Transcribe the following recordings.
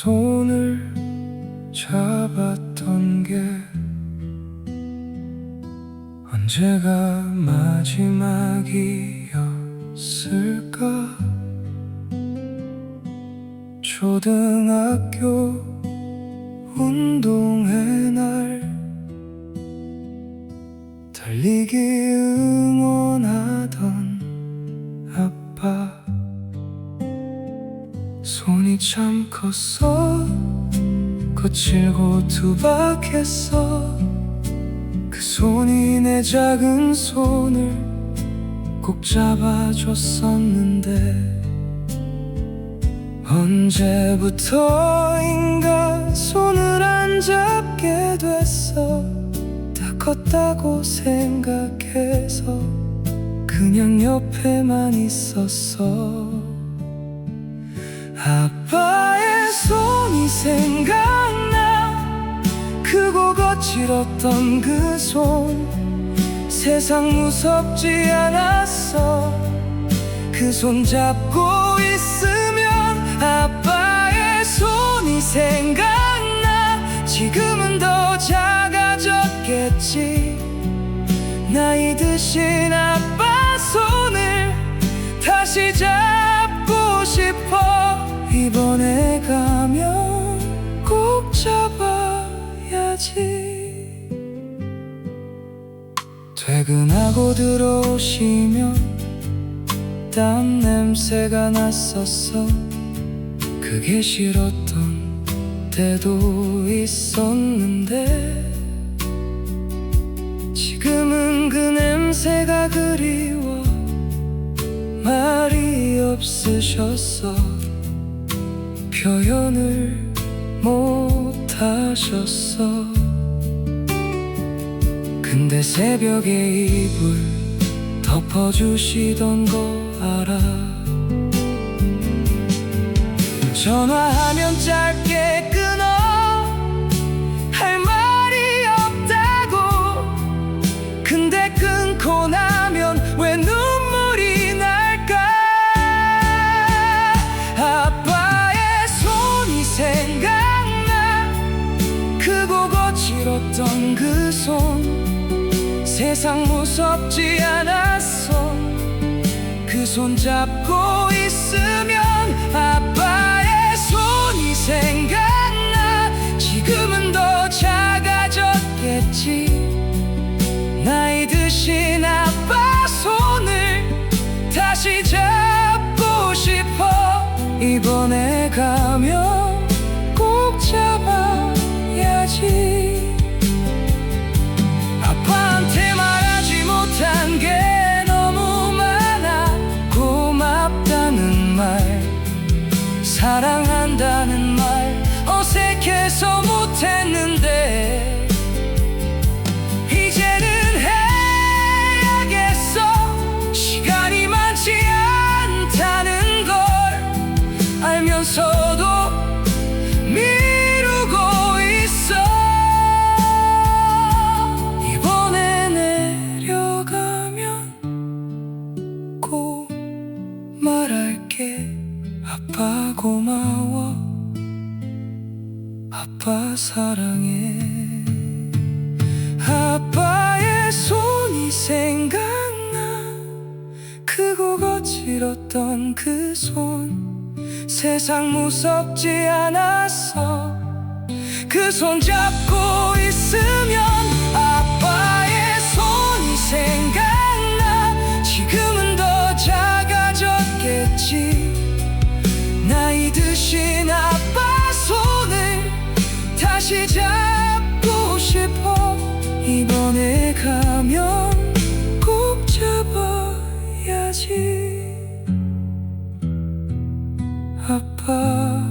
손을 잡았던 게 언제가 마지막이었을까? 초등학교 운동회 날 달리기 응원하던 아빠, 손이 참 컸어. 거칠고 투박했어. 그 손이 내 작은 손을 꼭 잡아줬었는데, 언제부터인가 손을 안 잡게 됐어. 다 컸다고 생각해서 그냥 옆에만 있었어. 아빠의 손이 생각나. 크고 거칠었던 그 손, 세상 무섭지 않았어. 그 손 잡고 있으면 아빠의 손이 생각나. 지금은 더 작아졌겠지. 나이 드신 아빠 손을 다시 잡고 싶어. 이번에 가면 꼭 잡아야지. 퇴근하고 들어오시면 땀 냄새가 났었어. 그게 싫었던 때도 있었는데, 지금은 그 냄새가 그리워. 말이 없으셨어. 표현을 못하셨어. 근데 새벽에 이불 덮어주시던 거 알아? 전화하면 짧게 끊어. 할 말이 없다고. 근데 끊고 나면 왜 눈물이 날까? 아빠의 손이 생각나. 크고 거칠었던 그 손, 세상 무섭지 않았어. 그 손 잡고 있으면 아빠의 손이 생각나. 지금은 더 작아졌겠지. 나이 드신 아빠 손을 다시 잡고 싶어. 이번에 가면 꼭 잡아야지. 아빠한테 말하지 못한 게 너무 많아. 고맙다는 말, 사랑한다는 말, 어색해서 못했는데 이제는 해야겠어. 시간이 많지 않다는 걸 알면서도 미루고 있어. 이번에 내려가면 꼭 말할게. 아빠 고마워. 아빠 사랑해. 아빠의 손이 생각나. 크고 거칠었던 그 손, 세상 무섭지 않았어. 그 손 잡고 있으면 아빠의 손이 생각나. 지금은 더 작아졌겠지. 나이 드신 아빠 손을 다시 잡고 싶어. 이번에 가면 꼭 잡아야지. 아빠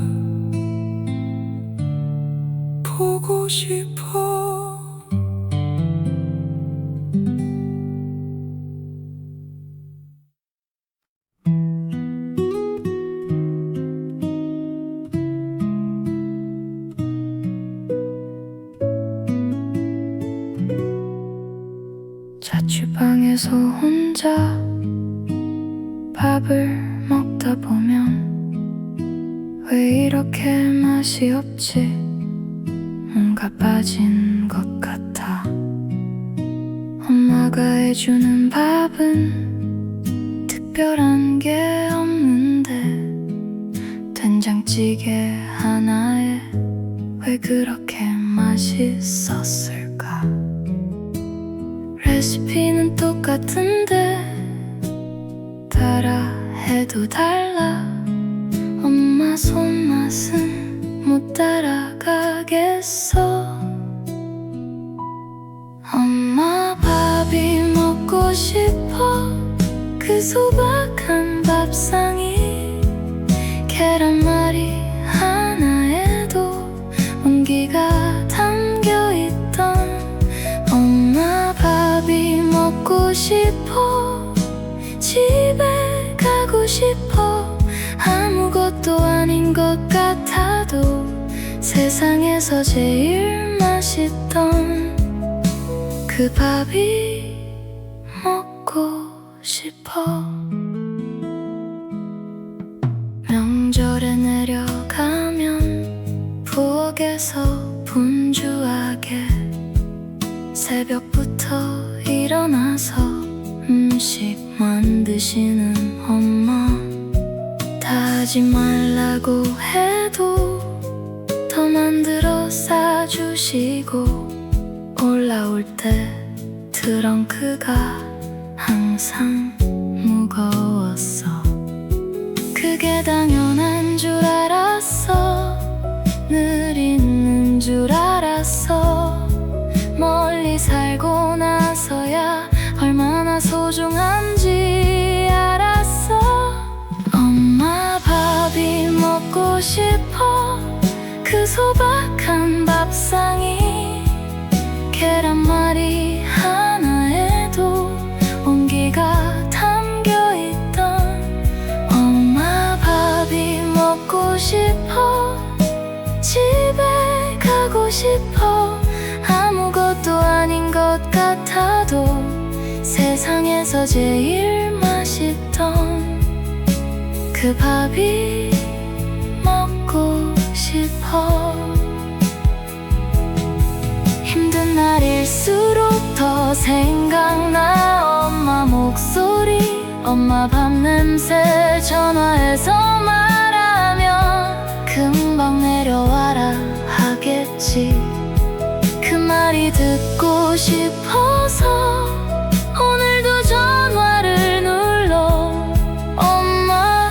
보고 싶어. 자취방에서 혼자 밥을 먹다 보면 왜 이렇게 그렇게 맛이 없지. 뭔가 빠진 것 같아. 엄마가 해주는 밥은 특별한 게 없는데 된장찌개 하나에 왜 그렇게 맛있었을까? 레시피는 똑같은데 따라 해도 달라. 엄마 손맛은 못 따라가겠어. 엄마 밥이 먹고 싶어. 그 소박한 밥상이 계란말이 하나에도 온기가 담겨있던 엄마 밥이 먹고 싶어. 집에 가고 싶어. 아무것도 아닌 것 같아도 세상에서 제일 맛있던 그 밥이 먹고 싶어. 명절에 내려가면 부엌에서 분주하게 새벽부터 일어나서 음식 만드시는 엄마. 다 하지 말라고 해도 더 만들어 싸주시고 올라올 때 트렁크가 항상 무거웠어. 그게 당연한 줄 알았어. 늘 있는 줄 알았어. 멀리 살고 나서야 얼마나 소중한지 알았어. 엄마 밥이 먹고 싶어. 그 소박한 밥상이 계란말이 하나에도 온기가 담겨있던 엄마 밥이 먹고 싶어. 집에 가고 싶어. 아무것도 아닌 것 같아도 세상에서 제일 맛있던 그 밥이 먹고 싶어. 힘든 날일수록 더 생각나 엄마 목소리. 엄마 밥 냄새. 전화해서 말하면 금방 내려와라 하겠지. 그 말이 듣고 싶어서 오늘도 전화를 눌러. 엄마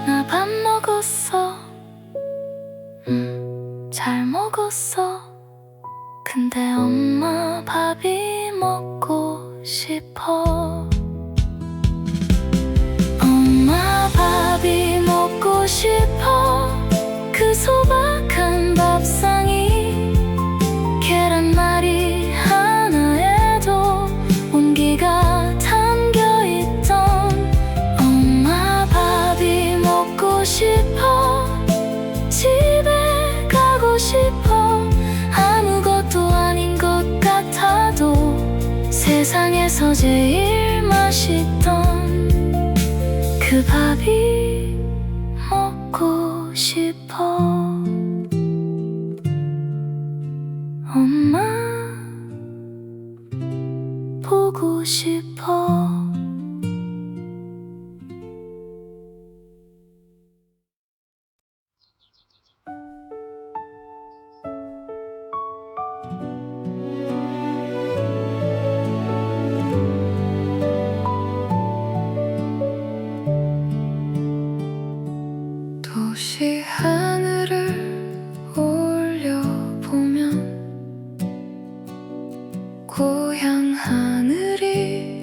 나 밥 먹었어. 잘 먹었어. 근데 엄마 밥이 먹고 싶어. 엄마 밥이 먹고 싶어. 그 소박한 밥상이 계란말이 하나에도 온기가 담겨있던 엄마 밥이 먹고 싶어. 집에 가고 싶어. 아무것도 아닌 것 같아도 세상에서 제일 맛있던 그 밥이 먹고 싶어. 엄마 보고 싶어. 도시 하늘을 올려보면 고향 하늘이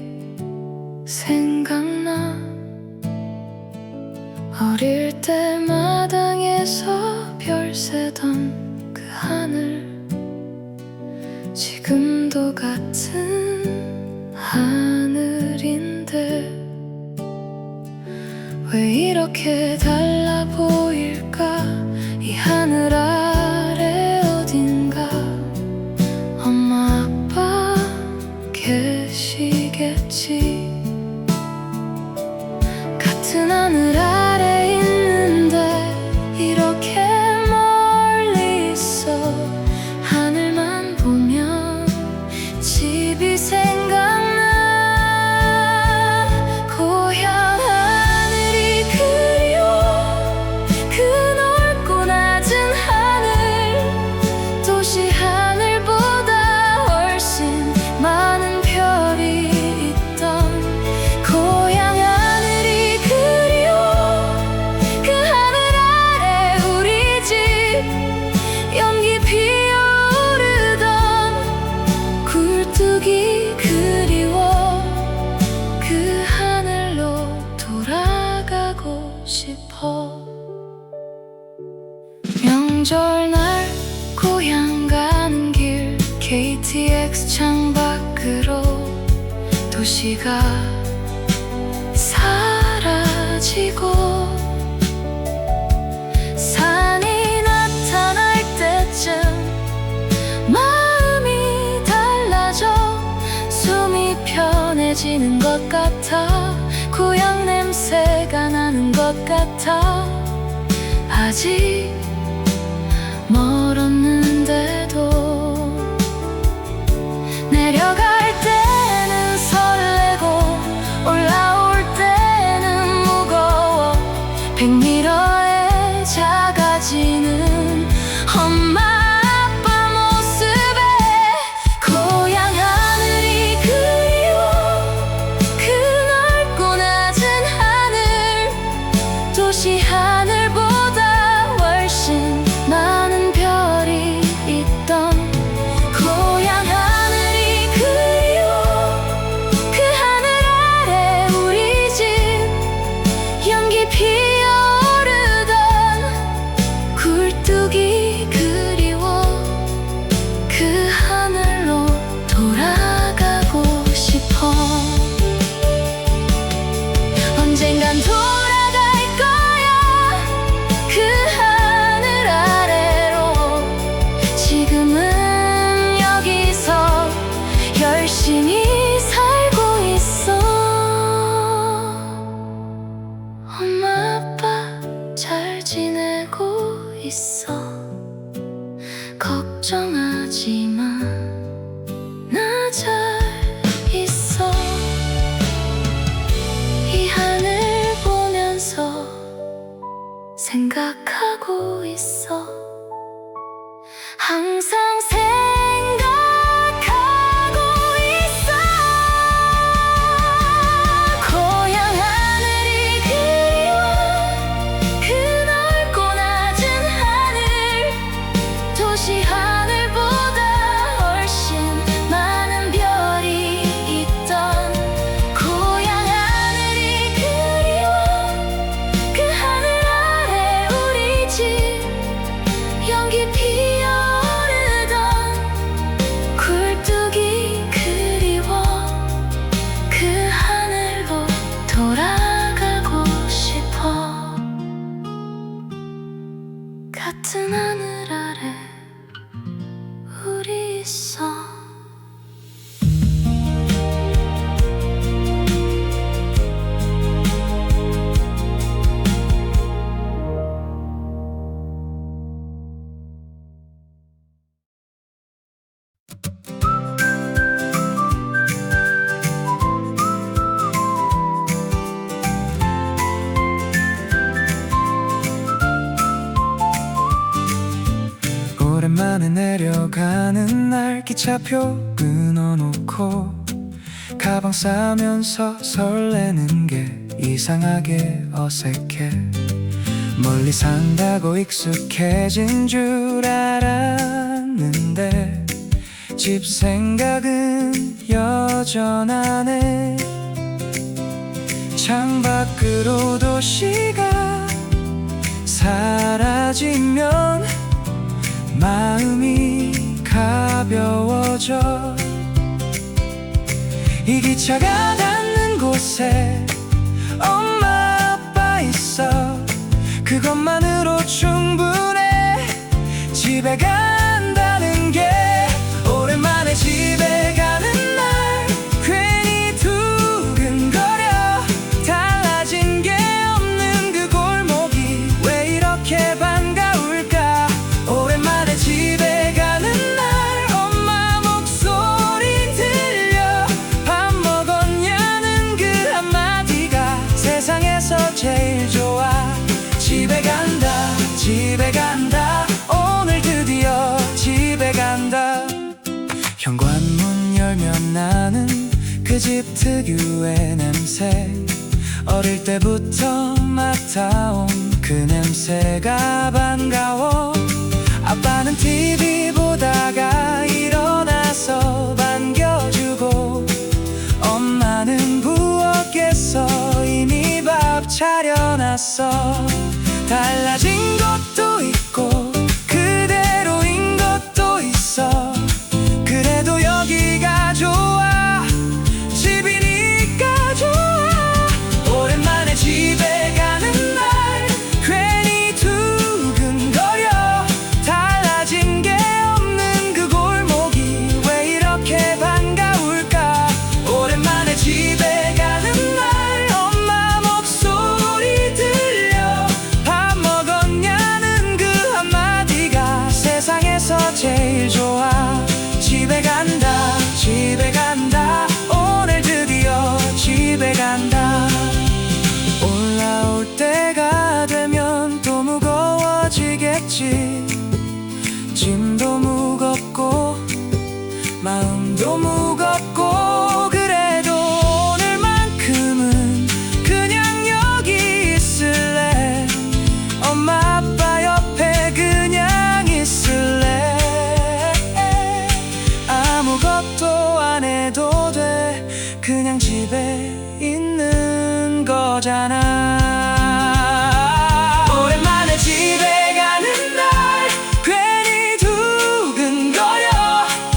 생각나. 어릴 때 마당에서 별 세던 그 하늘. 지금도 같은 하늘인데 왜 이렇게 달라 보일까? 이 하늘 아래 어딘가 엄마 아빠 계시겠지. 같은 하늘 아래 있는데 이렇게 도시가 사라지고 산이 나타날 때쯤 마음이 달라져 숨이 편해지는 것 같아 고향 냄새가 나는 것 같아 아직 멀었는데도 내려갈 때는 설레고 올라올 때는 무거워 100m에 작아지는 엄마 아빠 모습에 고향 하늘이 그리워 그 넓고 낮은 하늘 도시 하늘보다 훨씬 많은 별이 있던 고향 하늘이 그리워 그 하늘 아래 우리 집 연기 피어오르던 굴뚝이 그리워 그 하늘로 돌아가고 싶어 언젠간 돌아갈 거야 그 하늘 아래로 지금은 여기서 열심히 살고 있어 엄마 아빠 잘 지내고 있어 걱정하지 마 나 잘 있어 이 하늘 보면서 생각하고 있어 항상 생각하고 있어 고향 하늘이 그리워 그 넓고 낮은 하늘 도시 하늘보다 훨씬 많은 별이 있던 고향 하늘이 그리워 그 하늘 아래 우리 집 연기 피어오르던 굴뚝이 그리워 그 하늘로 돌아가고 싶어 같은 하늘 아래 우리 있어 오랜만에 내려가는 날 기차표 끊어놓고 가방 싸면서 설레는 게 이상하게 어색해 멀리 산다고 익숙해진 줄 알았는데 집 생각은 여전하네 창밖으로 도시가 사라지면 마음이 가벼워져 이 기차가 닿는 곳에 엄마 아빠 있어 그것만으로 충분해 집에 간다는 게 오랜만에 집에 가는 날 괜히 두근거려 달라진 게 없는 그 골목이 왜 이렇게 반가울까 오랜만에 집에 가는 날 엄마 목소리 들려 밥 먹었냐는 그 한마디가 세상에서 제일 좋아 집에 간다 오늘 드디어 집에 간다 현관문 열면 나는 그 집 특유의 냄새 어릴 때부터 맡아온 그 냄새가 반가워 아빠는 TV 보다가 일어나서 반겨주고 엄마는 부엌에서 이미 밥 차려놨어 달라진 것도 있고 그대로인 것도 있어 그래도 여기가 좋아 집이니 짐도 무겁고 마음도 무겁고 그래도 오늘만큼은 그냥 여기 있을래. 엄마 아빠 옆에 그냥 있을래. 아무것도 안 해도 돼. 그냥 집에 있는 거잖아. 오랜만에 집에 가는 날 괜히 두근거려.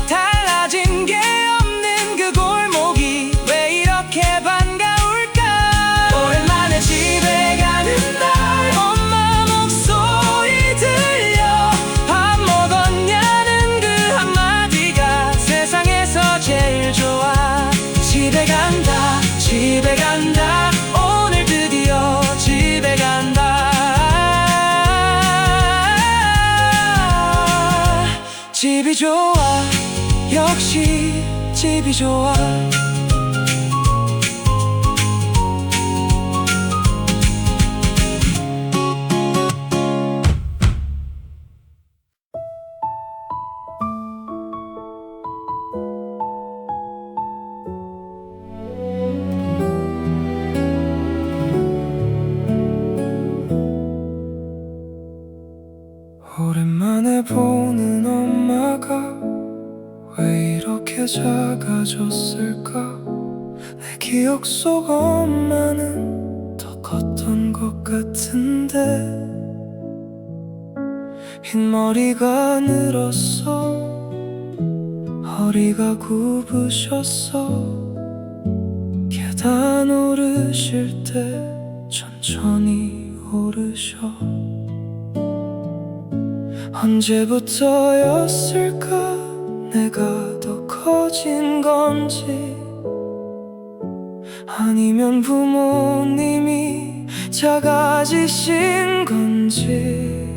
달라진 게 없는 그 골목이 왜 이렇게 반가울까. 오랜만에 집에 가는 날 엄마 목소리 들려. 밥 먹었냐는 그 한마디가 세상에서 제일 좋아. 집에 간다 집에 간다 오늘 드디어 집에 간다. 집이 좋아 역시 집이 좋아. 오랜만에 보는 엄마가 왜 이렇게 작아졌을까. 내 기억 속 엄마는 더 컸던 것 같은데 흰머리가 늘었어. 허리가 굽으셨어. 계단 오르실 때 천천히 오르셔. 언제부터였을까 내가 더 커진 건지, 아니면 부모님이 작아지신 건지.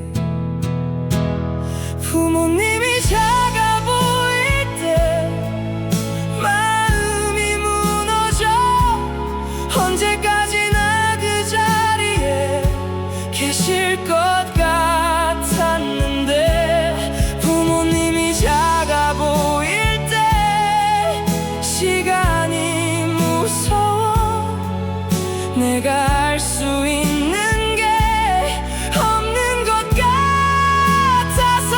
부모님이 작아 보일 때 마음이 무너져. 언제까지나 그 자리에 계실 것 같았는데, 부모님이 작아 보일 때 시간이 무서워. 내가 알 수 있는 게 없는 것 같아서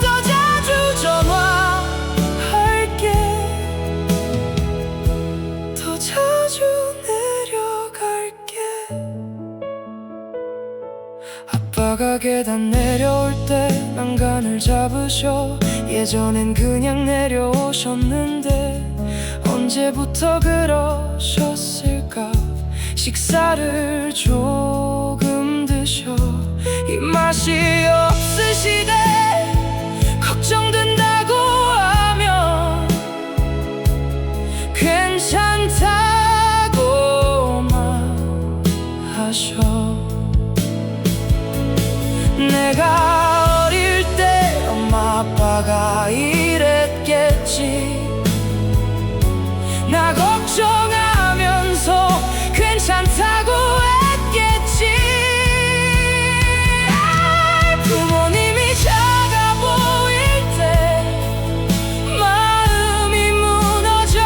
더 자주 전화할게. 더 자주 내려갈게. 아빠가 계단 내려올 때 난간을 잡으셔. 예전엔 그냥 내려오셨는데 언제부터 그러셨을까. 식사를 조금 드셔. 입맛이 없으시대. 걱정된다고 하면 괜찮다고만 하셔. 내가 어릴 때 엄마 아빠가 이랬겠지. 나 걱정하면서 괜찮다고 했겠지. 부모님이 작아 보일 때 마음이 무너져.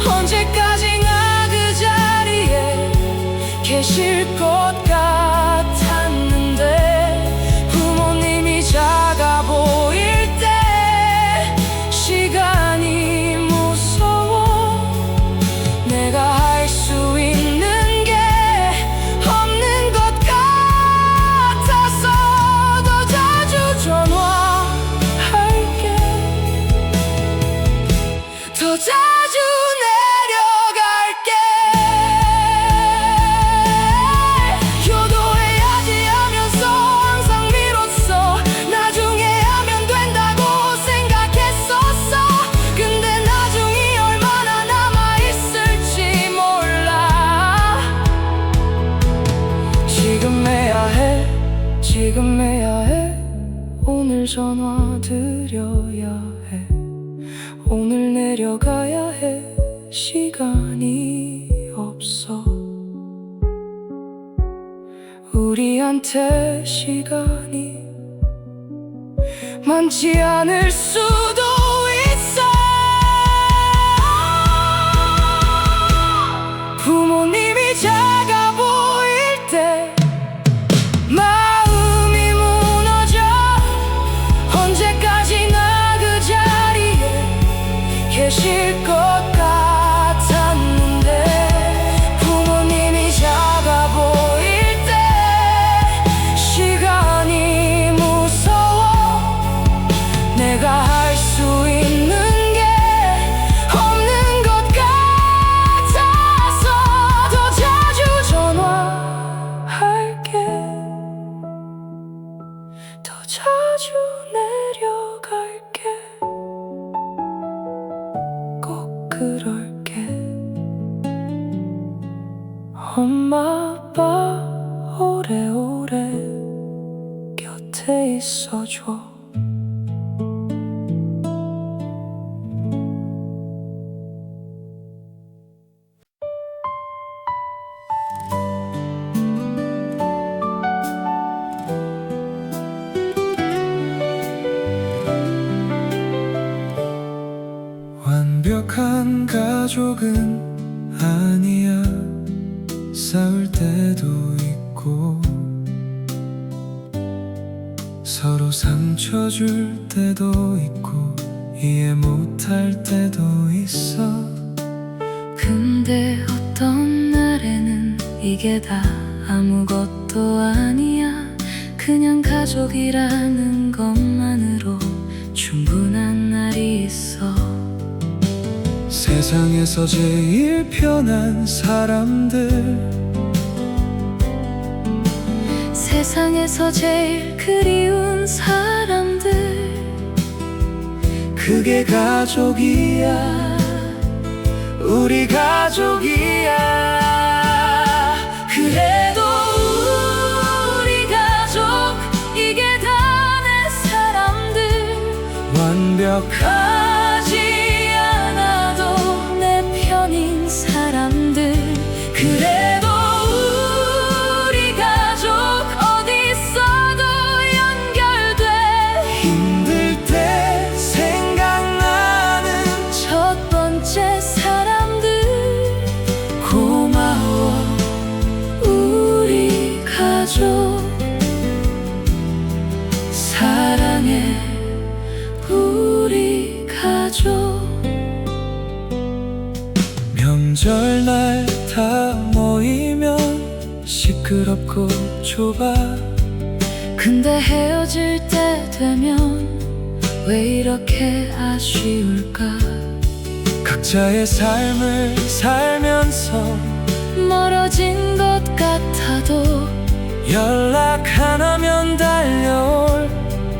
언제까지나 그 자리에 계실 것 같았는데, 부모님이 작아 보일 때 시간이 무서워. 내가 알 수 있는 게 없는 것 같아서 더 자주 전화할게. 더 자주 내려갈게. 효도해야지 하면서 항상 미뤘어. 나중에 하면 된다고 생각했었어. 근데 나중이 얼마나 남아있을지 몰라. 지금 해야 해, 지금 해야 해. 오늘 전화 드려야 해. 오늘 내려가야 해. 시간이 없어. 우리한테 시간이 많지 않을 수도 있어. 부모님이 작아 보일 때 마음이 무너져. 언제까지나 그 자리에 계실 것 같았는데, 부모님이 작아 보일 때 시간이 무서워. 내가 할 수 있는 게 없는 것 같아서 더 자주 전화할게. 더 자주 내려갈게. 꼭 그럴게. 엄마 아빠 오래오래 곁에 있어줘. 완벽한 가족은 아니야. 싸울 때도 있고 서로 상처 줄 때도 있고 이해 못할 때도 있어. 근데 어떤 날에는 이게 다 아무것도 아니야. 그냥 가족이라는 것만으로 충분한 날이 있어. 세상에서 제일 편한 사람들, 세상에서 제일 그리운 사람들, 그게 가족이야. 우리 가족이야. 그래도 우리 가족, 이게 다 내 사람들. 완벽하지 않아도 내 편인 사람들. 그래도 우리 가족 어디 있어도 연결돼. 힘들 때 생각나는 첫 번째 사람들. 고마워 우리 가족. 사랑해 우리 가족. 명절날 다 모이면 시끄럽고 좁아. 근데 헤어질 때 되면 왜 이렇게 아쉬울까. 각자의 삶을 살면서 멀어진 것 같아도 연락 안 하면 달려올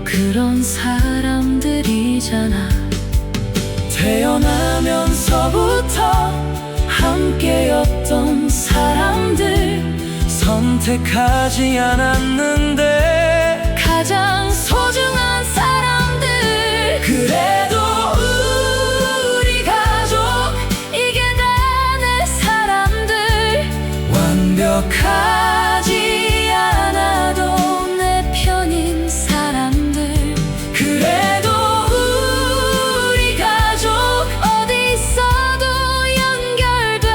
그런 사람들이잖아. 태어나면서부터 함께였던 사람들. 선택하지 않았는데 가장 소중한 사람들. 그래도 우리 가족, 이게 다 내 사람들. 완벽하지 않아도 내 편인 사람들. 그래도 우리 가족 어디 있어도 연결돼.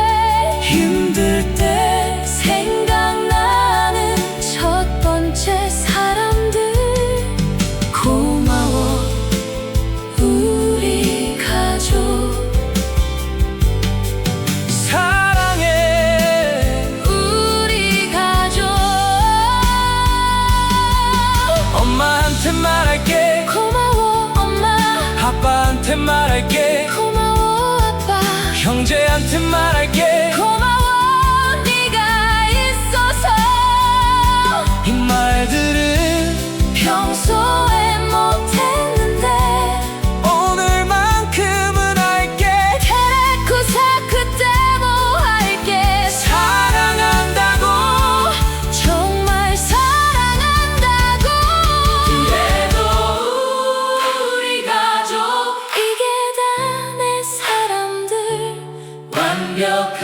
힘들 때 생각나는 첫 번째 사람들. 고마워 우리 가족. 사랑해 우리 가족. 엄마한테 말할게. 고마워 엄마. 아빠한테 말할게. 고마워 아빠. 형제한테 말할게. 고마워 네가 있어서. 이 말들은 평소에 못했는데 오늘만큼은 할게. 테레코사 그때 뭐 할게. 사랑한다고 정말 사랑한다고. 그래도 우리 가족, 이게 다 내 사람들. 완벽한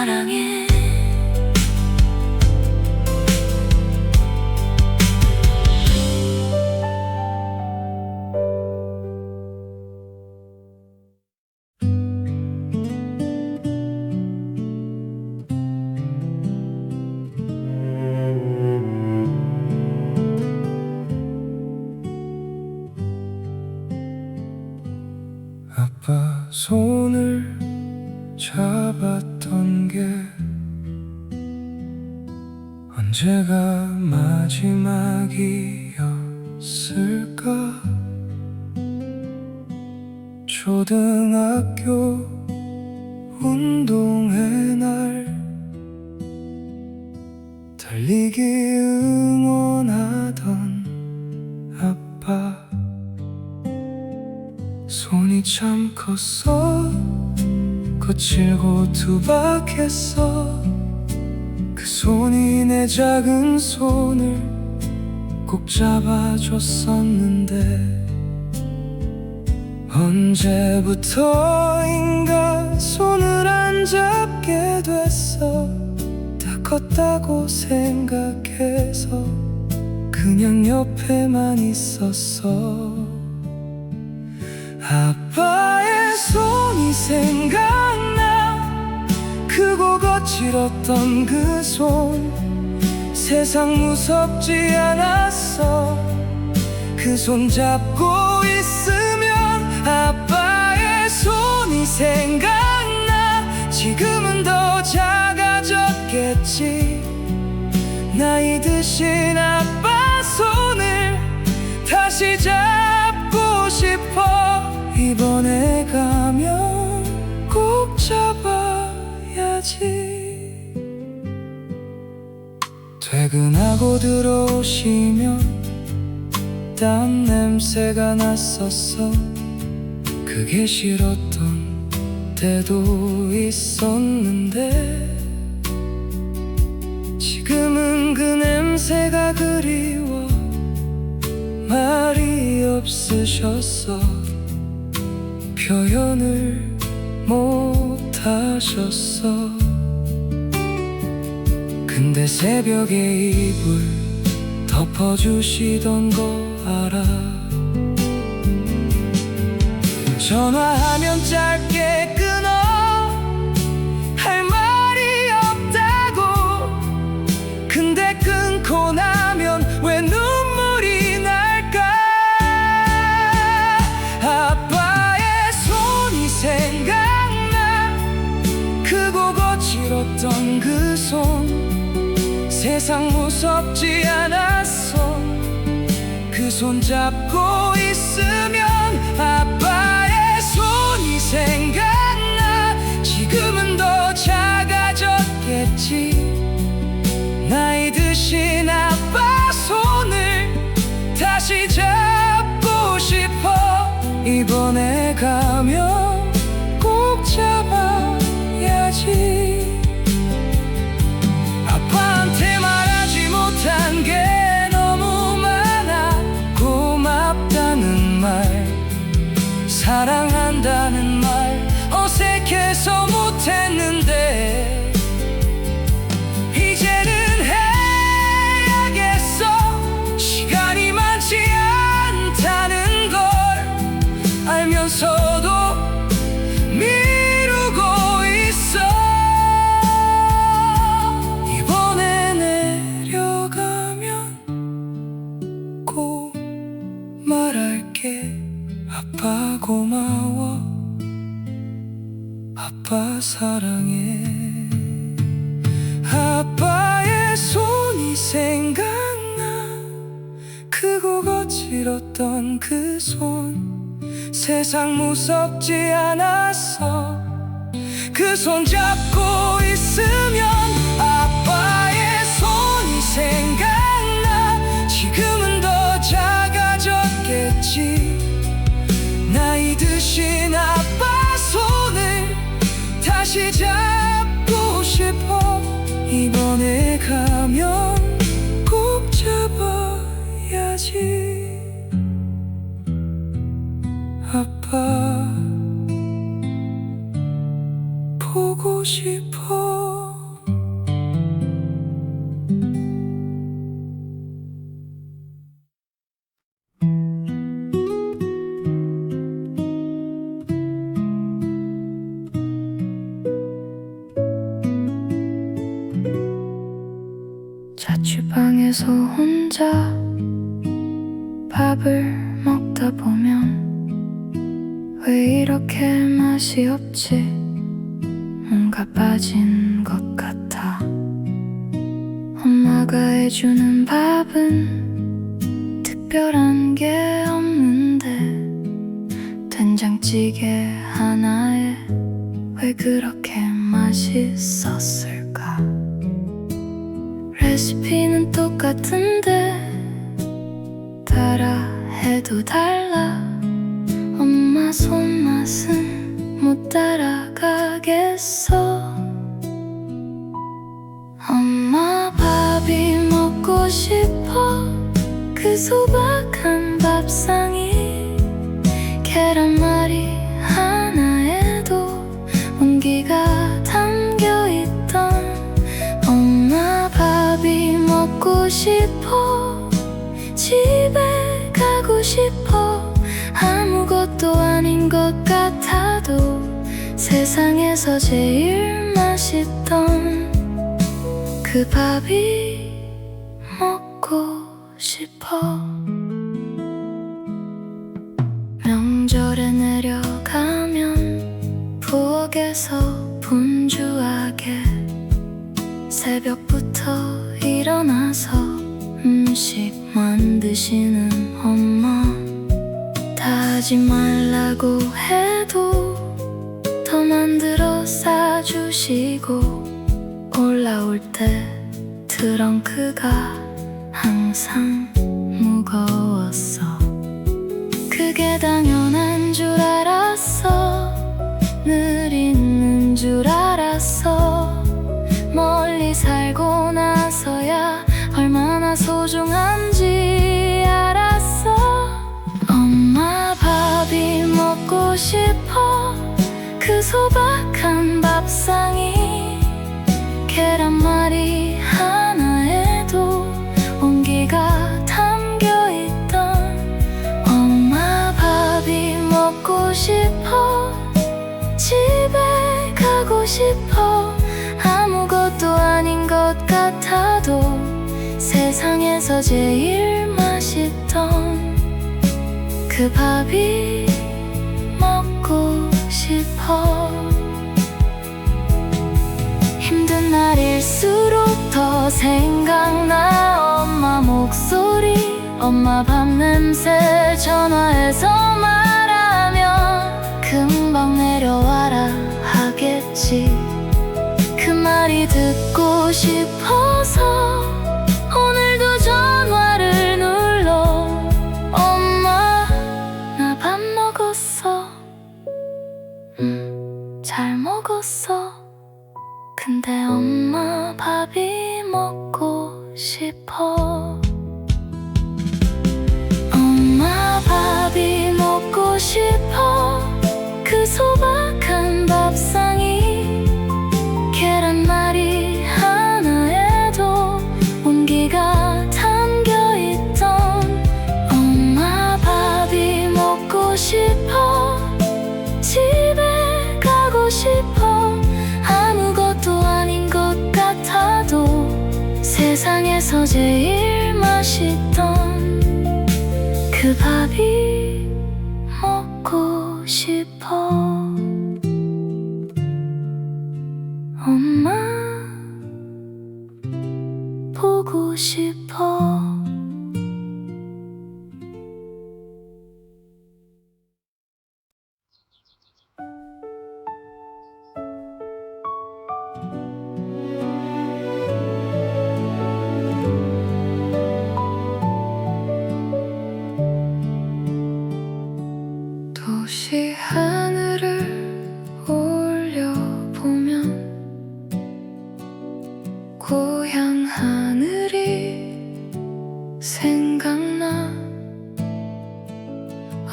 사랑해. 아빠 손을 잡았던 게 언제가 마지막이었을까? 초등학교 운동회 날 달리기 응원하던 아빠 손이 참 컸어. 거칠고 투박했어. 그 손이 내 작은 손을 꼭 잡아줬었는데 언제부터인가 손을 안 잡게 됐어. 다 컸다고 생각해서 그냥 옆에만 있었어. 아빠의 손이 생각나. 크고 거칠었던 그 손. 세상 무섭지 않았어. 그 손 잡고 있으면 아빠의 손이 생각나. 지금은 더 작아졌겠지. 나이 드신 아빠 손을 다시 잡고 싶어. 이번에 가면 꼭 잡아야지. 퇴근하고 들어오시면 땀 냄새가 났었어. 그게 싫었던 때도 있었는데 지금은 그 냄새가 그리워. 말이 없으셨어. 표현을 못하셨어. 근데 새벽에 이불 덮어주시던 거 알아. 전화하면 짧게 끊어. 할 말이 없다고. 근데 끊고 나면 왜 눈물이 날까. 아빠의 손이 생각나. 크고 거칠었던 그 손. 세상 무섭지 않았어. 그 손 잡고 있으면 아빠의 손이 생각나. 지금은 더 작아졌겠지. 나이 드신 아빠 손을 다시 잡고 싶어. 이번에 가면 꼭 잡아야지. 아빠한테 말하지 못한 게 너무 많아. 고맙다는 말, 사랑한다는 말 어색해서 못했는데 이제는 해야겠어. 시간이 많지 않다는 걸 알면서도 미루고 있어. 이번에 내려가면 꼭 말할게. 아빠 고마워. 아빠 사랑해. 아빠의 손이 생각나. 크고 거칠었던 그 손. 세상 무섭지 않았어. 그 손 잡고 있으면 아빠의 손이 생각나. 지금은 더 작아졌겠지. 나이 드신 아빠 손을 다시 잡고 싶어. 이번에 가면 꼭 잡아야지. 아빠 보고 싶어. 방에서 혼자 밥을 먹다 보면 왜 이렇게 맛이 없지? 뭔가 빠진 것 같아. 엄마가 해주는 밥은 특별한 게 없는데 된장찌개 하나에 왜 그렇게 맛있었을까? 레시피는 똑같은데 따라 해도 달라. 엄마 손맛은 못 따라가겠어. 엄마 밥이 먹고 싶어. 그 소박한 밥상이 계란말이 하나에도 온기가 담겨있던 엄마 밥이 먹고 싶어. 집에 가고 싶어. 아무것도 아닌 것 같아도 세상에서 제일 맛있던 그 밥이 먹고 싶어. 명절에 내려가면 부엌에서 분주하게 새벽부터 일어나서 음식 만드시는 엄마. 다 하지 말라고 해도 더 만들어 싸주시고 올라올 때 트렁크가 항상 무거웠어. 그게 당연한 줄 알았어. 늘 있는 줄 알았어. 멀리 살고 나서야 얼마나 소중한지 알았어. 엄마 밥이 먹고 싶어. 그 소박한 밥상이 계란말이 하나에도 온기가 담겨있던 엄마 밥이 먹고 싶어. 집에 가고 싶어. 아무것도 아닌 것 같아도 세상에서 제일 맛있던 그 밥이 먹고 싶어. 힘든 날일수록 더 생각나 엄마 목소리. 엄마 밥 냄새. 전화해서 말하면 금방 내려와라 하겠지. 그 말이 듣고 싶어서 오늘도 전화를 눌러. 엄마 나 밥 먹었어. 잘 먹었어. 근데 엄마 밥이 먹고 싶어. 엄마 밥이 먹고 싶어. 그 소박한 밥상이 계란말이 하나에도 온기가 담겨있던 엄마 밥이 먹고 싶어. 집에 가고 싶어. 아무것도 아닌 것 같아도 세상에서 제일 맛있던 그 밥이 먹고 싶어. 엄마 보고 싶어. 도시 하늘을 올려보면 고향 하늘이 생각나.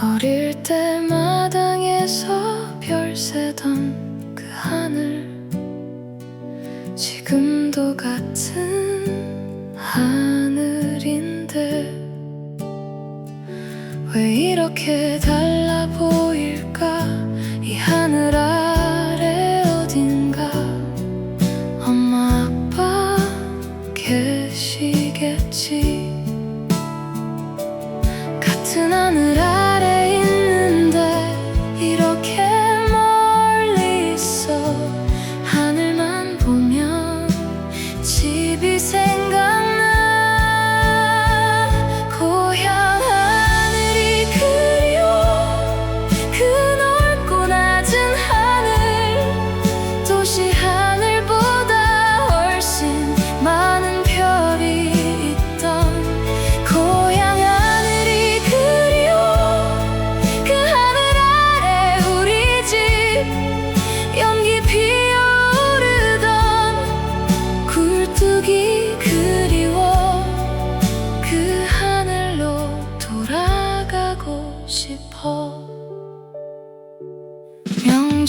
어릴 때 마당에서 별 세던 그 하늘. 지금도 같은 하늘인데 왜 이렇게 달라 보일까? 이 하늘 아래 어딘가 엄마 아빠 계시겠지.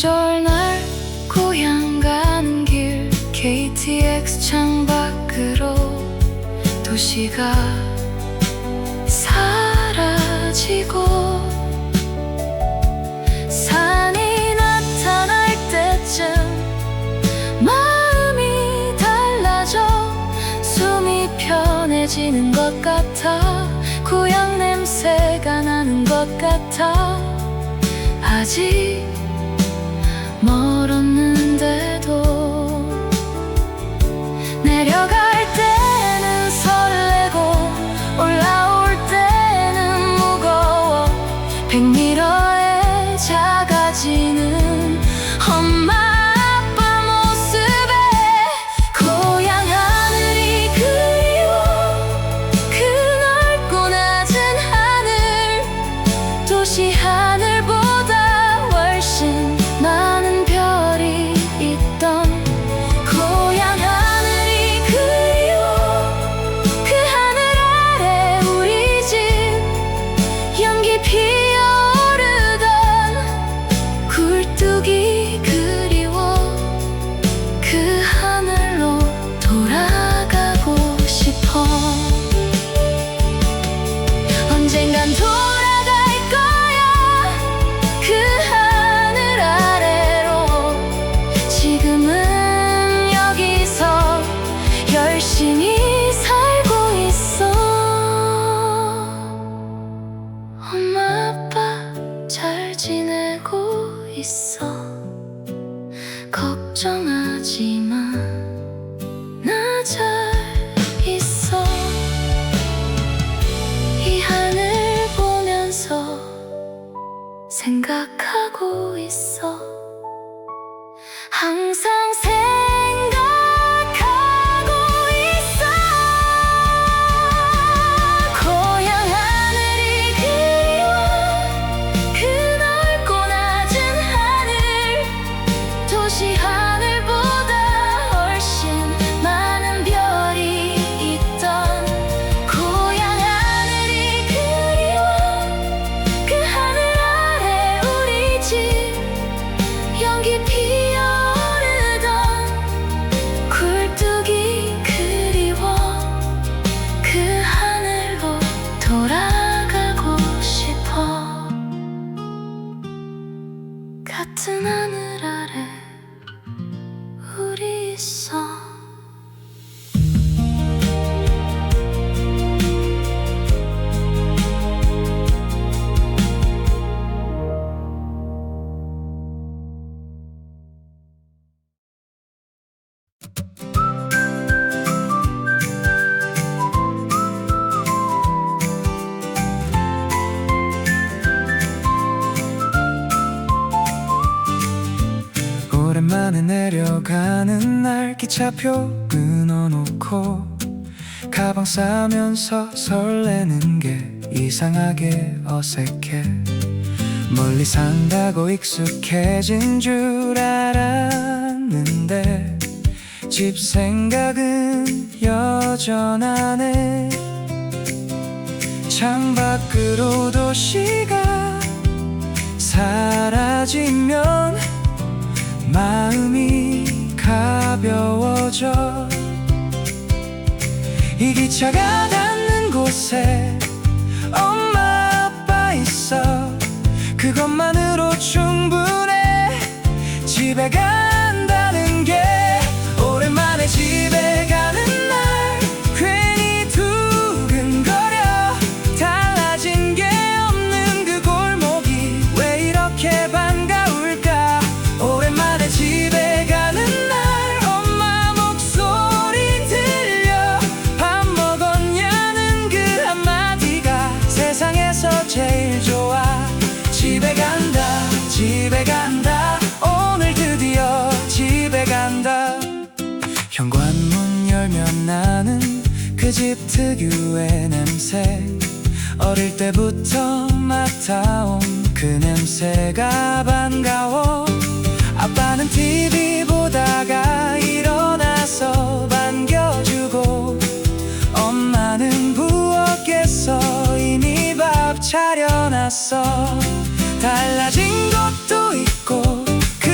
명절날 고향 가는 길 KTX 창밖으로 도시가 사라지고 산이 나타날 때쯤 마음이 달라져 숨이 편해지는 것 같아 고향 냄새가 나는 것 같아 아직 멀었는데도 내려갈 때는 설레고 올라올 때는 무거워 100m에 작아지는 엄마 아빠 모습에 고향 하늘이 그리워 그 넓고 낮은 하늘 도시 하늘보다 훨씬 많은 별이 있던 고향 하늘이 그리워 그 하늘 아래 우리 집 연기 피어오르던 굴뚝이 그리워 그 하늘로 돌아가고 싶어 언젠간 돌아갈 거야 그 하늘 아래로 지금은 여기서 열심히 살고 있어 엄마 아빠 잘 지내고 있어 걱정하지 마 나 잘 있어 이 하늘 보면서 생각하고 있어 항상 생각하고 있어 고향 하늘이 그리워 그 넓고 낮은 하늘 도시 하늘보다 훨씬 많은 별이 있던 고향 하늘이 그리워 그 하늘 아래 우리 집 연기 피어오르던 굴뚝이 그리워 그 하늘로 돌아가고 싶어 같은 하늘 아래 우리 있어 오랜만에 내려가는 날 기차표 끊어놓고 가방 싸면서 설레는 게 이상하게 어색해 멀리 산다고 익숙해진 줄 알았는데 집 생각은 여전하네 창밖으로 도시가 사라지면 마음이 가벼워져 이 기차가 닿는 곳에 엄마 아빠 있어 그것만으로 충분해 집에 간다는 게 오랜만에 집에 가는 날 괜히 두근거려 달라진 게 없는 그 골목이 왜 이렇게 반가울까 오랜만에 집에 가는 날 엄마 목소리 들려 밥 먹었냐는 그 한마디가 세상에서 제일 좋아 집에 간다 오늘 드디어 집에 간다 현관문 열면 나는 그 집 특유의 냄새 어릴 때부터 맡아온 그 냄새가 반가워 아빠는 TV 보다가 일어나서 반겨주고 엄마는 부엌에서 이미 밥 차려놨어 달라진 것도 있고 그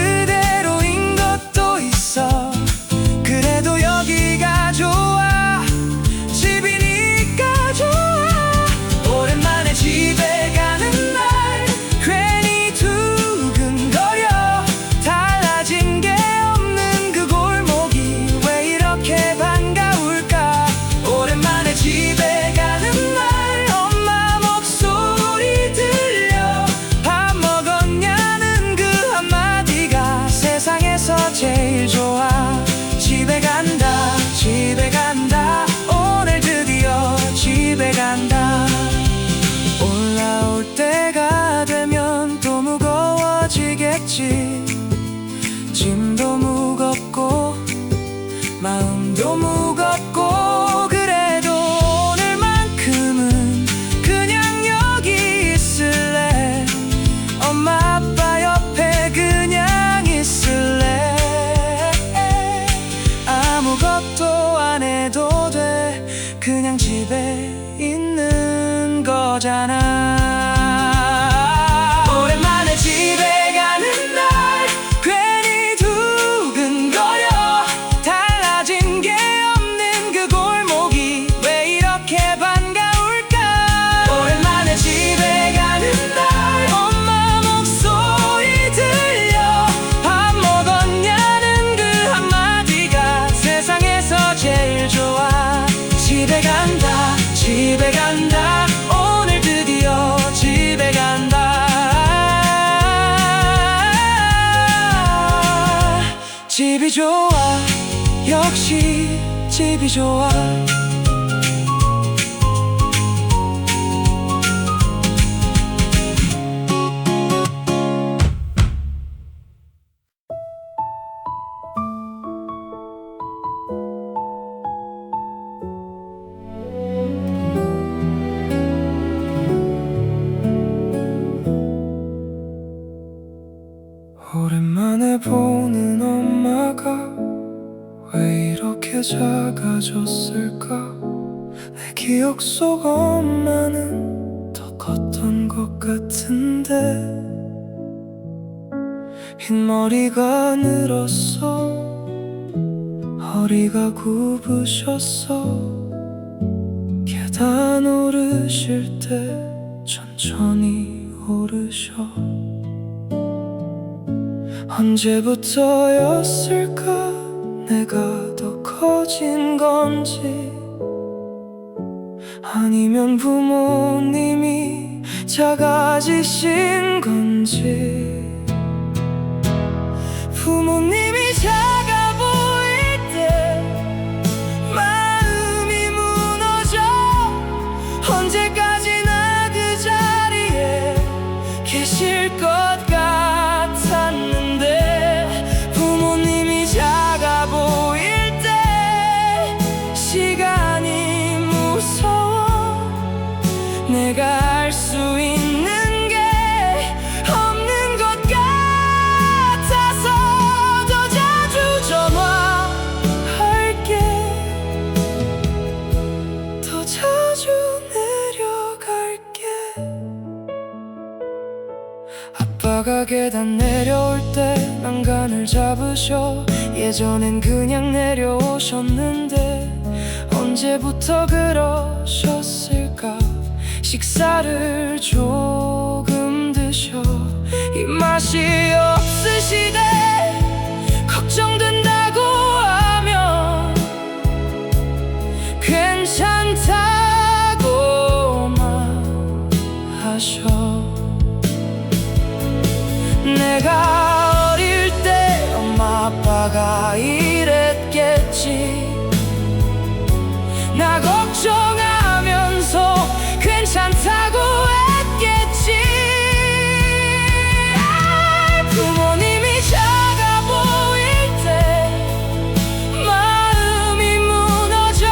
마음도 무겁고 그래도 오늘만큼은 그냥 여기 있을래. 엄마 아빠 옆에 그냥 있을래. 아무것도 안 해도 돼. 그냥 집에 있는 거잖아. 오랜만에 집에 가는 날 괜히 두근거려. 달라진 게 없는 그 골목이 왜 이렇게 반가울까. 오랜만에 집에 가는 날 엄마 목소리 들려. 밥 먹었냐는 그 한마디가 세상에서 제일 좋아. 집에 간다, 집에 간다. 오늘 드디어 집에 간다. 집이 좋아, 역시 집이 좋아. 오랜만에 보는 엄마가 왜 이렇게 작아졌을까. 내 기억 속 엄마는 더 컸던 것 같은데 흰머리가 늘었어. 허리가 굽으셨어. 계단 오르실 때 천천히 오르셔. 언제부터였을까 내가 더 커진 건지, 아니면 부모님이 작아지신 건지. 부모님이 작아 보일 때 마음이 무너져. 언제까지나 그 자리에 계실 것 같았는데, 부모님이 작아 보일 때 시간이 무서워. 내가 알 수 있는 게 없는 것 같아서 더 자주 전화할게. 더 자주 내려갈게. 아빠가 계단 내려올 때 난간을 잡으셔. 예전엔 그냥 내려오셨는데 언제부터 그러셨을까. 식사를 조금 드셔. 입맛이 없으시대. 걱정된다고 하면 괜찮다고만 하셔. 내가 어릴 때 엄마 아빠가 이랬겠지. 나 걱정하면서 괜찮다고 했겠지. 부모님이 작아 보일 때 마음이 무너져.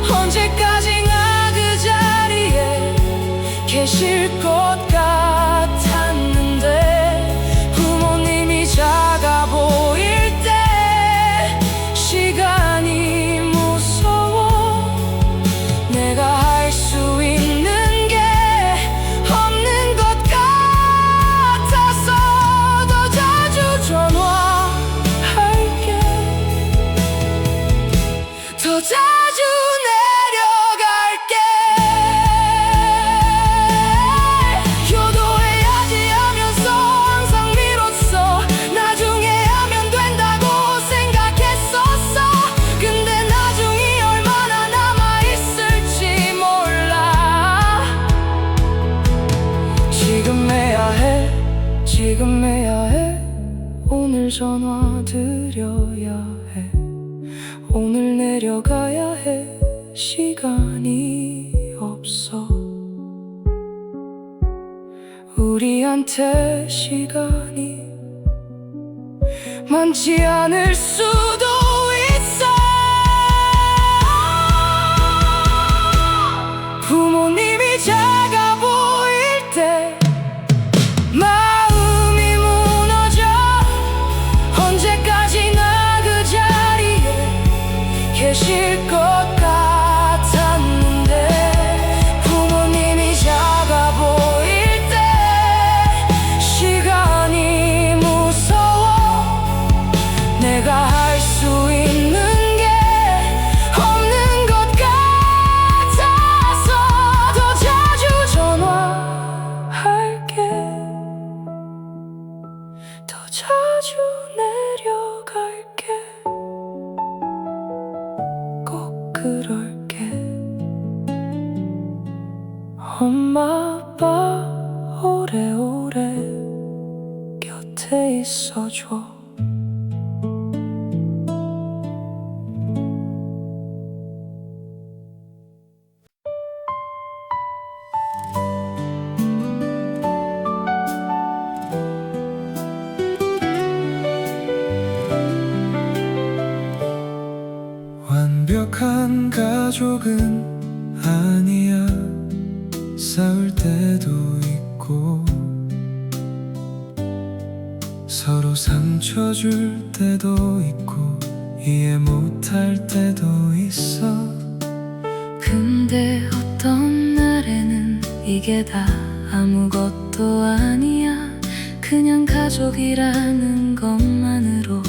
언제까지나 그 자리에 계실 것 같았는데, 부모님이 작아 보일 때 시간이 무서워. 내가 알 수 있는 게 없는 것 같아서 더 자주 전화할게. 더 자주 내려갈게. 효도해야지 하면서 항상 미뤘어. 나중에 하면 된다고 생각했었어. 근데 나중이 얼마나 남아있을지 몰라. 지금 해야 해, 지금 해야 해. 오늘 전화 드려야 해. 오늘 내려가야 해. 시간이 없어. 우리한테 시간이 많지 않을 수도 있어. 계실 것 같았는데 부모님이 작아 보일 때 시간이 무서워 내가 할 수 있는 게 없는 것 같아서 더 자주 전화할게 더 자주 내려갈게 꼭 그럴게 엄마 아빠 오래오래 곁에 있어줘 완벽한 가족은 아니야 싸울 때도 있고 서로 상처 줄 때도 있고 이해 못할 때도 있어 근데 어떤 날에는 이게 다 아무것도 아니야 그냥 가족이라는 것만으로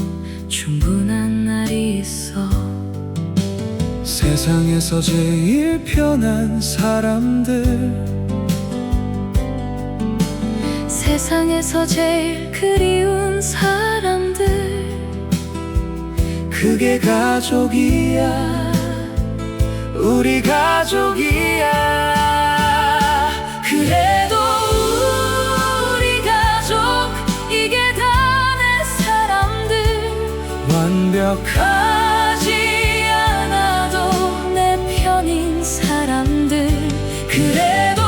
충분한 날이 있어 세상에서 제일 편한 사람들 세상에서 제일 그리운 사람들 그게 가족이야 우리 가족이야 그래도 우리 가족 이게 다 내 사람들 완벽하지 않아도 내 편인 사람들 그래도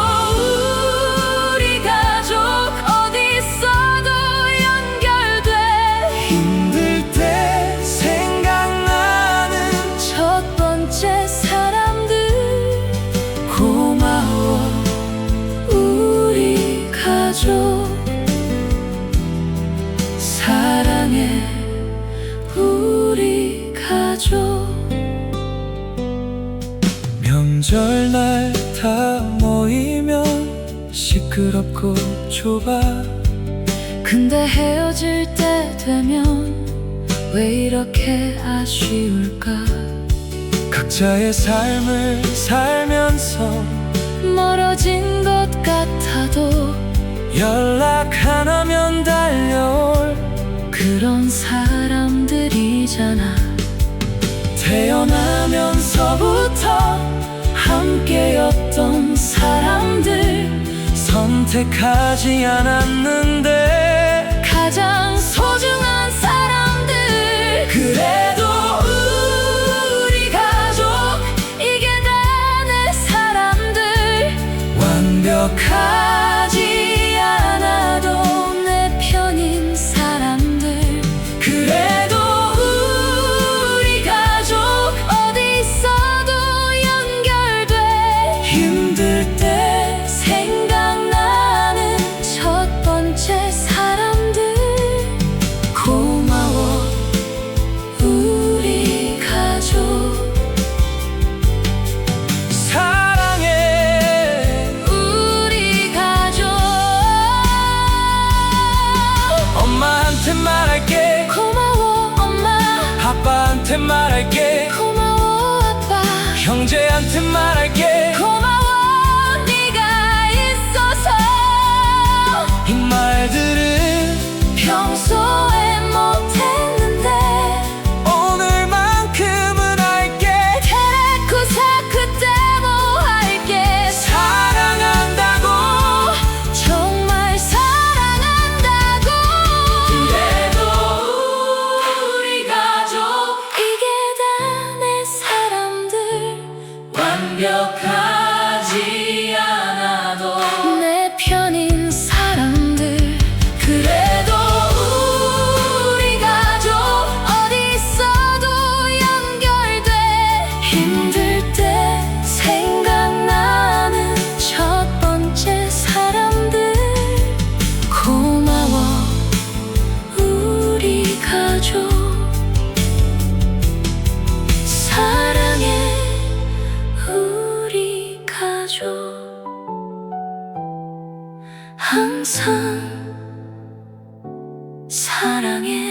우리 가족 어디 있어도 연결돼 힘들 때 생각나는 첫 번째 사람들 고마워 우리 가족 사랑해 우리 가족 명절날 다 모이면 시끄럽고 좁아 근데 헤어질 때 되면 왜 이렇게 아쉬울까 각자의 삶을 살면서 멀어진 것 같아도 연락 안 하면 달려올 그런 사람들이잖아 태어나면서부터 함께였던 사람들 선택하지 않았는데 가장 소중한 사람들 그래도 우리 가족 이게 다 내 사람들 완벽하지 않아도 내 편인 사람들 그래도 우리 가족 어디 있어도 연결돼 힘들 때 생각나는 첫 번째 사람들 고마워 우리 가족 사랑해 우리 가족 엄마한테 말할게 고마워 엄마 아빠한테 말할게 고마워 아빠 형제한테 말할게 고마워 네가 있어서 이 말들은 평소에 못했는데 오늘만큼은 할게 테레코사 그때 뭐 할게 사랑한다고 정말 사랑한다고 그래도 우리 가족 이게 다 내 사람들 완벽하지 않아도 내 편인 사람들 그래도 우리 가족 어디 있어도 연결돼 힘들 때 생각나는 첫 번째 사람들 고마워 우리 가족 사랑 사랑해